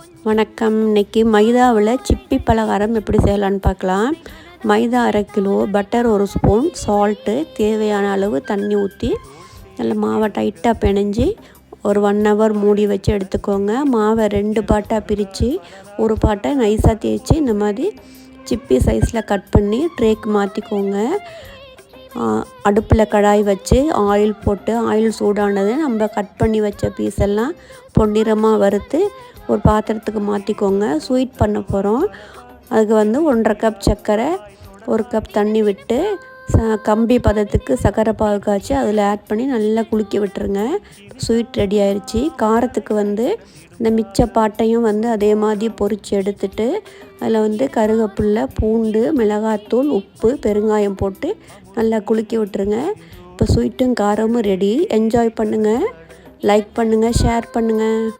வணக்கம். இன்னைக்கு மைதாவில் சிப்பி பலகாரம் எப்படி செய்யலான்னு பார்க்கலாம். மைதா 1/2 கிலோ, பட்டர் 1 ஸ்பூன், சால்ட்டு, தேவையான அளவு தண்ணி ஊற்றி நல்ல மாவை டைட்டாக பிணைஞ்சி ஒரு 1 ஹவர் மூடி வச்சு எடுத்துக்கோங்க. மாவை 2 பாட்டாக பிரித்து ஒரு பாட்டை நைஸாக தேய்ச்சி இந்த மாதிரி சிப்பி சைஸில் கட் பண்ணி ட்ரேக்கு மாற்றிக்கோங்க. அடுப்பில் கடாய் வச்சு ஆயில் போட்டு ஆயில் சூடானது நம்ம கட் பண்ணி வச்ச பீஸ் எல்லாம் பொன்னிறமாக வறுத்து ஒரு பாத்திரத்துக்கு மாற்றிக்கோங்க. ஸ்வீட் பண்ண போகிறோம். அதுக்கு 1.5 கப் சர்க்கரை, 1 கப் தண்ணி விட்டு கம்பி பதத்துக்கு சர்க்கரை பாகு காய்ச்சி அதில் ஆட் பண்ணி நல்லா குலுக்கி விட்டுருங்க. ஸ்வீட் ரெடி ஆயிடுச்சு. காரத்துக்கு இந்த மிச்ச பாட்டையும் அதே மாதிரி பொரித்து எடுத்துட்டு அதில் கருவேப்பிலை, பூண்டு, மிளகாத்தூள், உப்பு, பெருங்காயம் போட்டு நல்லா குலுக்கி விட்டுருங்க. இப்போ ஸ்வீட்டும் காரமும் ரெடி. என்ஜாய் பண்ணுங்கள். லைக் பண்ணுங்கள், ஷேர் பண்ணுங்கள்.